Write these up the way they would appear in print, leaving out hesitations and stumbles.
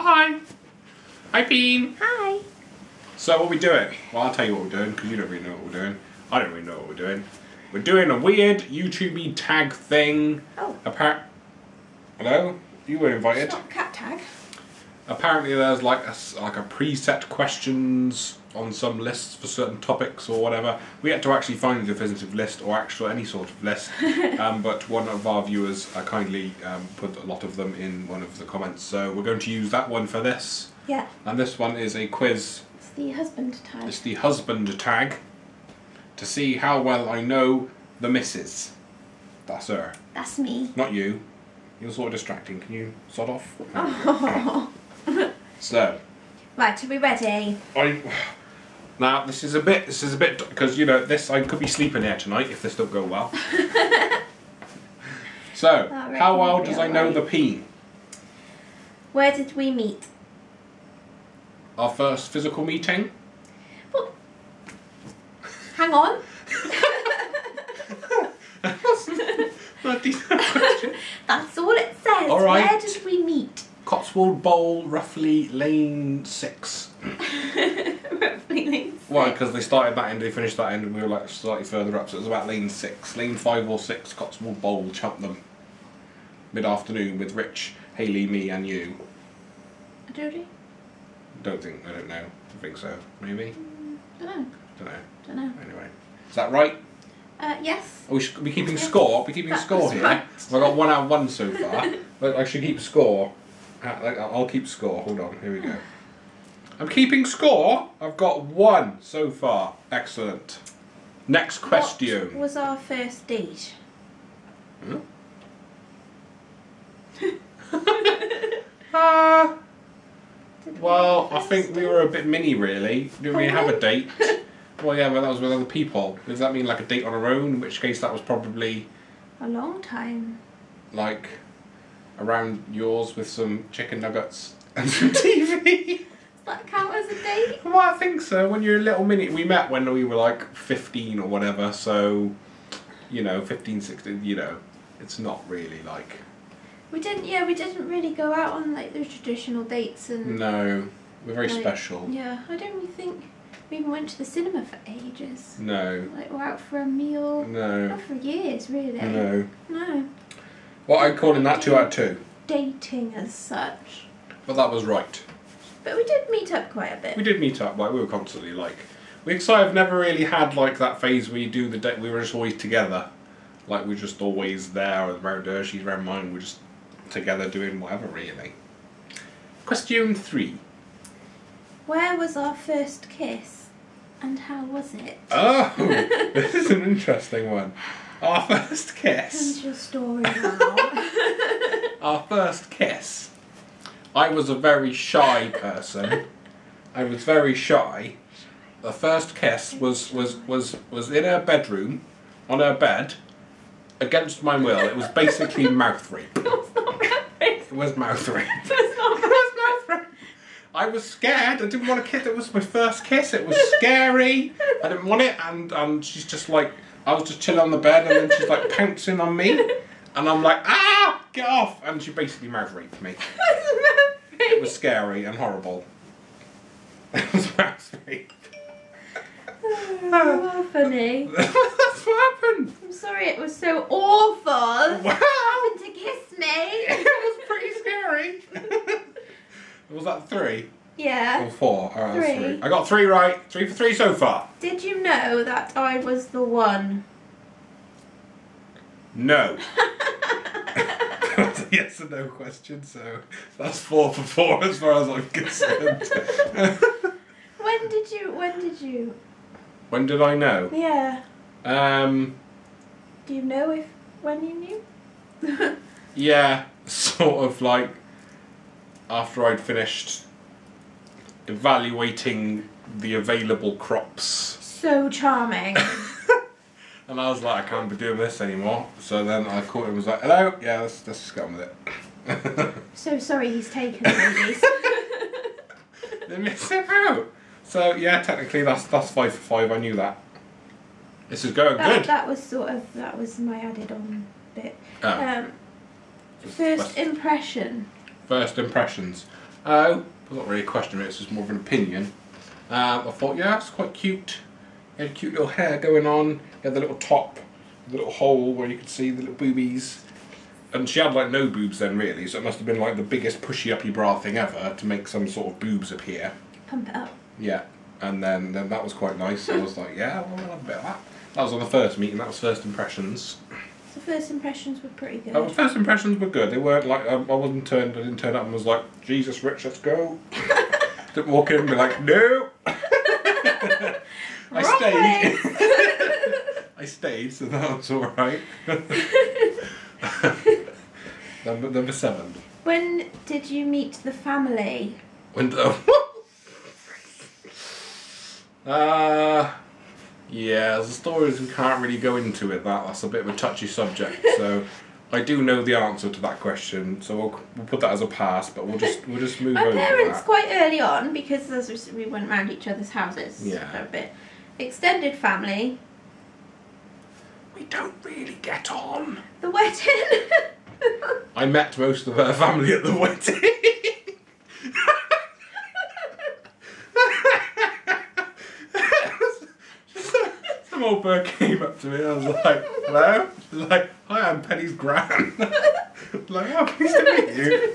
Hi. Hi, Bean. Hi. So what are we doing? Well, I'll tell you what we're doing because you don't really know what we're doing. I don't really know what we're doing. We're doing a weird YouTube-y tag thing. Oh. Hello? You were invited. It's not cat tag. Apparently there's like a preset questions on some lists for certain topics or whatever. We had to actually find a definitive list or actual any sort of list, but one of our viewers kindly put a lot of them in one of the comments, so we're going to use that one for this. Yeah. And this one is a quiz. It's the husband tag. It's the husband tag to see how well I know the missus. That's her. That's me. Not you. You're sort of distracting. Can you sod off? Oh. So. Right, are we ready? Now this is a bit because you know this I could be sleeping here tonight if this don't go well. So how well does I know the peen? Where did we meet? Our first physical meeting. Well, hang on. That's all it says. All right. Where did we meet? Cotswold Bowl, roughly lane 6. Roughly lane 6. Why? Because they started that end, they finished that end, and we were like slightly further up, so it was about lane 6. Lane 5 or 6, Cotswold Bowl, Cheltenham. Mid-afternoon with Rich, Hayley, me and you. Jodie? I don't know. I think so. Maybe? Don't know. Anyway. Is that right? Yes. We should be keeping score. We're keeping score here. Right. I've got 1 out of 1 so far. But I should keep score. I'll keep score. Hold on. Here we go. I'm keeping score. I've got 1 so far. Excellent. Next question. What was our first date? Hmm? Well, I think we were a bit mini, really. Didn't really have a date. Well, yeah, but that was with other people. Does that mean like a date on our own? In which case, that was probably A long time. like around yours with some chicken nuggets and some TV. Does that count as a date? Well, I think so. When you're a little mini, we met when we were like 15 or whatever. So, you know, 15, 16. You know, it's not really like. We didn't really go out on like the traditional dates and. No, we're very like, special. Yeah, I don't really think we even went to the cinema for ages. No. Like we're out for a meal. No. Not for years, really. No. No. What I'm calling that 2 out of 2. Dating as such. But that was right. But we did meet up quite a bit. We did meet up. Like we were constantly like. We I've never really had like that phase where you do the date. We were just always together. Like we're just always there around her. She's around mine. We're just together doing whatever really. Question 3. Where was our first kiss? And how was it? Oh, this is an interesting one. Our first kiss. Tell your story now. Our first kiss. I was a very shy person. I was very shy. The first kiss was in her bedroom, on her bed, against my will. It was basically mouth rape. It was mouth rape. That's not It was mouth rape. I was scared. I didn't want to kiss. It was my first kiss. It was scary. I didn't want it. And she's just like, I was just chilling on the bed, and then she's like pouncing on me, and I'm like, ah, get off! And she basically mouth raped me. It was scary and horrible. It was mouth rape. Oh, funny. That's what happened. I'm sorry it was so awful. Wow. Having to kiss me. It was pretty scary. Was that 3? Yeah. Or 4? Alright, that's 3. 3. I got 3 right. 3 for 3 so far. Did you know that I was the one? No. That's a yes or no question, so that's 4 for 4 as far as I'm concerned. When did you? When did I know? Yeah. Do you know when you knew? Yeah, sort of like after I'd finished evaluating the available crops. So charming. And I was like, I can't be doing this anymore. So then I called him and was like, hello? Yeah, let's just get on with it. So sorry he's taken ladies. They missed it out. So yeah, technically that's 5 for 5, I knew that. This is going good. That was my added on bit. Oh. First impression. First impressions. Oh, it's not really a question, it's just more of an opinion. I thought, yeah, it's quite cute. He had cute little hair going on. He had the little top, the little hole where you could see the little boobies. And she had like no boobs then really, so it must have been like the biggest pushy uppy bra thing ever to make some sort of boobs appear. Pump it up. Yeah, and then that was quite nice. I was like, yeah, well, I'll have a bit of that. That was on the first meeting, that was first impressions. The first impressions were pretty good. Oh, first impressions were good. They weren't like, I didn't turn up and was like, Jesus, Rich, let's go. Didn't walk in and be like, no. I stayed. I stayed, so that was alright. Number 7. When did you meet the family? Yeah, the stories we can't really go into it. That's a bit of a touchy subject. So I do know the answer to that question. So we'll put that as a pass. But we'll just move My over. My parents that. quite early on, because as we went round each other's houses for a bit. Extended family. We don't really get on. The wedding. I met most of her family at the wedding. Some old bird came up to me and I was like, hello? She's like, hi, I'm Penny's gran. Like, oh, pleased to meet you.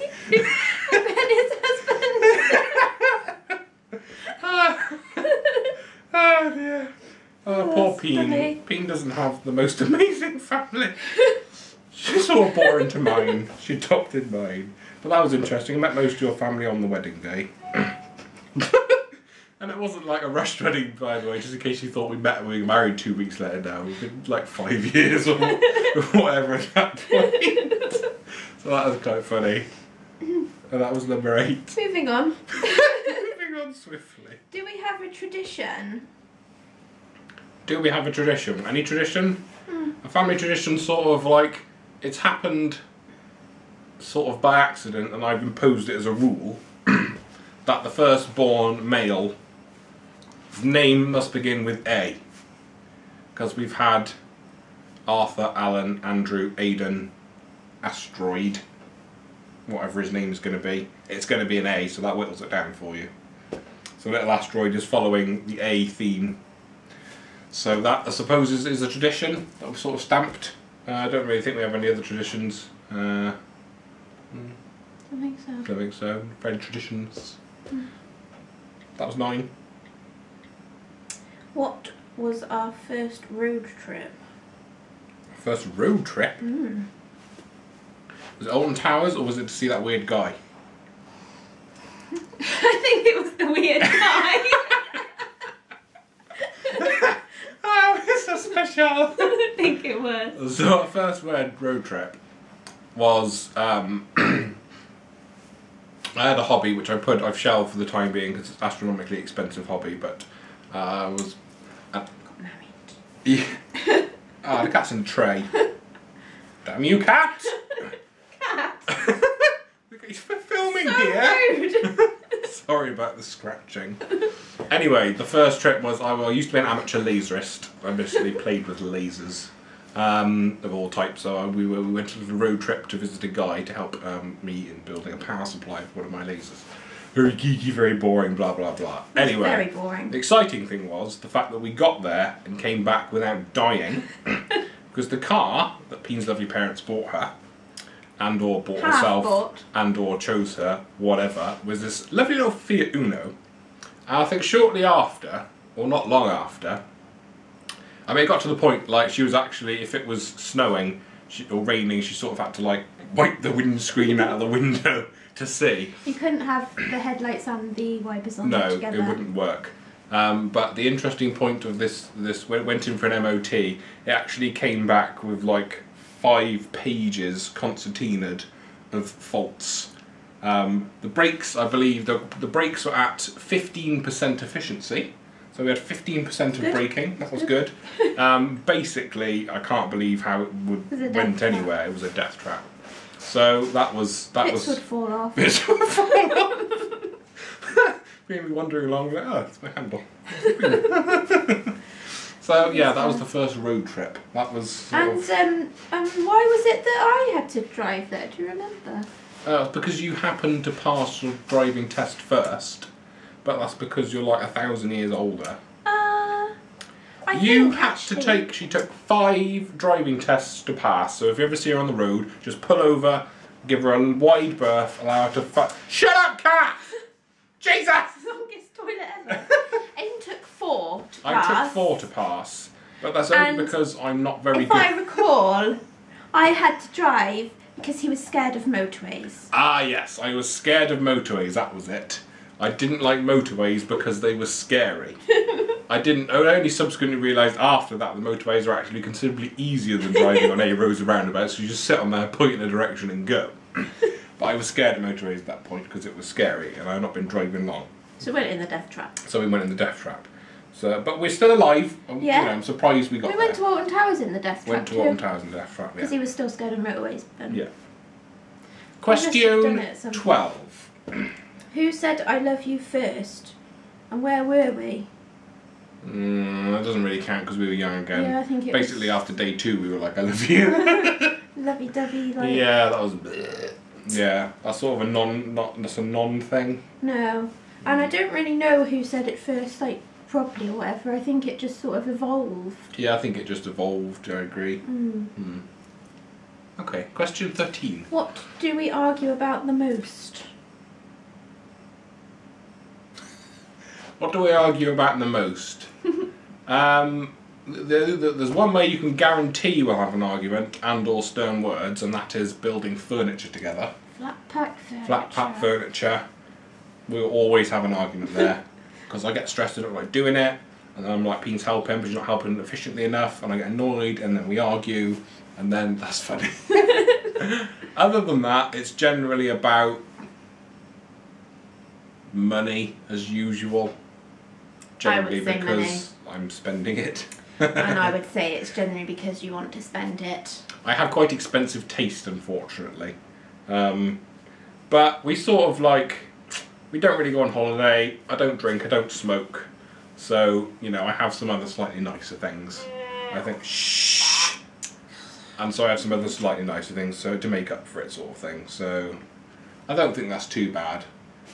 I'm Penny's husband. Oh dear. Oh, poor That's Peen. funny. Peen doesn't have the most amazing family. She's all born into mine. She adopted mine. But that was interesting. I met most of your family on the wedding day. And it wasn't like a rushed wedding, by the way, just in case you thought we met and we were married 2 weeks later now. We've been like 5 years or whatever at that point. So that was quite funny. And that was number 8. Moving on. Moving on swiftly. Do we have a tradition? Do we have a tradition? Any tradition? A family tradition sort of like, it's happened sort of by accident and I've imposed it as a rule that the firstborn male's name must begin with A. Because we've had Arthur, Alan, Andrew, Aidan, Asteroid, whatever his name's going to be. It's going to be an A, so that whittles it down for you. So little Asteroid is following the A theme. So that, I suppose, is a tradition that we've sort of stamped. I don't really think we have any other traditions. I think so. I don't think so. Very traditions. That was 9. What was our first road trip? First road trip? Was it Alton Towers or was it to see that weird guy? I think it was the weird guy. Oh, it's so special! I think it was. So our first road trip was I had a hobby which I've shelved for the time being because it's an astronomically expensive hobby, but was Got married. yeah. Ah, the cat's in the tray. Damn you, cat! Cat. Look, he's filming So here. rude. Sorry about the scratching. Anyway, the first trip was I used to be an amateur laserist. I basically played with lasers of all types. So we went on a road trip to visit a guy to help me in building a power supply for one of my lasers. Very geeky, very boring, blah blah blah. Anyway, Very boring. the exciting thing was the fact that we got there and came back without dying, because the car that Peen's lovely parents bought her, and or bought Half herself, bought. and or chose her, whatever, was this lovely little Fiat Uno. And I think shortly after, or not long after, I mean, it got to the point, like, she was actually, if it was snowing or raining, she sort of had to, like, wipe the windscreen out of the window to see. You couldn't have the headlights and the wipers on No, together. it wouldn't work. But the interesting point of this when it went in for an MOT, it actually came back with, like, 5 pages concertinaed of faults. The brakes, I believe, the brakes were at 15% efficiency. So we had 15% of braking, that was good. Basically, I can't believe how it went anywhere. It was a death trap. So Bits would fall off. Bits would fall off. Made me wandering along, like, oh, it's my handle. So yeah, that was the first road trip. That was sort of... And why was it that I had to drive there? Do you remember? It's because you happened to pass your driving test first, but that's because you're like 1,000 years older. She took 5 driving tests to pass, so if you ever see her on the road, just pull over, give her a wide berth, allow her to Shut up, cat! Jesus! Longest toilet ever. Aiden took 4 to pass. I took 4 to pass, but that's only because I'm not very good. If I recall, I had to drive because he was scared of motorways. Ah, yes, I was scared of motorways, that was it. I didn't like motorways because they were scary. I only subsequently realised after that the motorways are actually considerably easier than driving on A roads and roundabouts, so you just sit on there, point in a direction and go. But I was scared of motorways at that point because it was scary and I've not been driving long. So we went in the death trap. So we went in the death trap. So, but we're still alive. Yeah. You know, I'm surprised we got there. We went to Alton Towers in the death trap. Went to Alton Towers in the death trap, yeah. Because he was still scared of motorways. Then. Yeah. Question 12. Who said I love you first? And where were we? That doesn't really count because we were young again. Yeah, I think it Basically, after day 2, we were like, I love you. Lovey-dovey, like... Yeah, that was... Yeah, that's sort of that's a non thing. No. And I don't really know who said it first, like, properly or whatever. I think it just sort of evolved. Yeah, I think it just evolved, I agree. Okay, question 13. What do we argue about the most? What do we argue about the most? There's one way you can guarantee you will have an argument and or stern words, and that is building furniture together. Flat pack furniture. Flat pack furniture. We'll always have an argument there. Because I get stressed, I don't like doing it, and then I'm like, Peen's helping, but she's not helping efficiently enough, and I get annoyed, and then we argue, and then that's funny. Other than that, it's generally about money, as usual. Generally because I'm spending it. And I would say it's generally because you want to spend it. I have quite expensive taste, unfortunately. But we sort of like... We don't really go on holiday, I don't drink, I don't smoke. So, you know, I have some other slightly nicer things. I think, shh! And so I have some other slightly nicer things so to make up for it, sort of thing. So, I don't think that's too bad.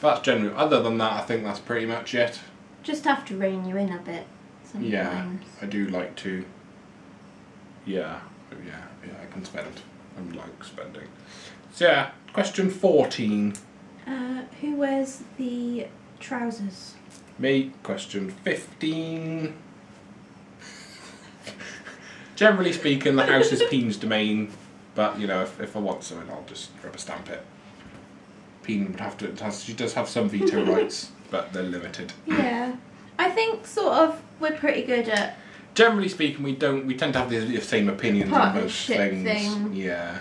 But that's generally... Other than that, I think that's pretty much it. Just have to rein you in a bit sometimes. Yeah, I do like to. Yeah, I can spend. I like spending. So yeah, question 14. Who wears the trousers? Me. Question 15. Generally speaking, the house is Peen's domain, but you know, if I want something, I'll just rubber stamp it. Peen would have to. She does have some veto rights, but they're limited. Yeah, I think sort of we're pretty good at. Generally speaking, we tend to have the same opinions on most things. Yeah.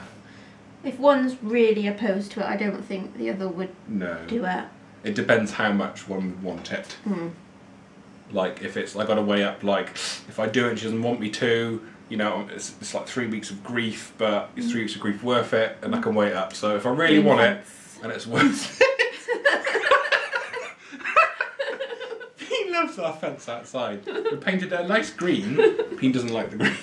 If one's really opposed to it, I don't think the other would do it. It depends how much one would want it. Like, if it's, I got to weigh up, like, if I do it and she doesn't want me to, you know, it's like 3 weeks of grief, but is 3 weeks of grief worth it? And I can weigh it up. So if I really want it, and it's worth it. Peen loves our fence outside. We painted a nice green. Peen doesn't like the green.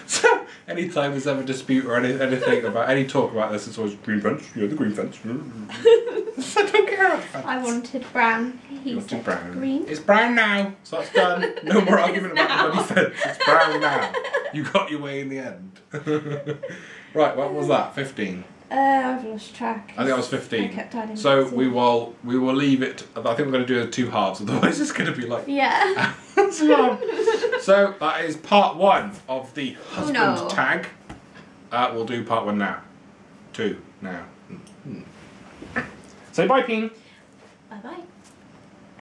So anytime there's ever a dispute or anything about any talk about this, it's always green fence. Yeah, the green fence. I don't care about the fence. I wanted brown. He wanted brown. Green. It's brown now, so that's done. No more argument about the bloody fence. It's brown now. You got your way in the end. Right, what was that? 15. I've lost track. I think that was 15. I kept adding so we will leave it. I think we're going to do 2 halves, otherwise it's going to be like So that is part 1 of the husband tag. We'll do part 1 now. 2 now. Say bye, Peen. Bye bye.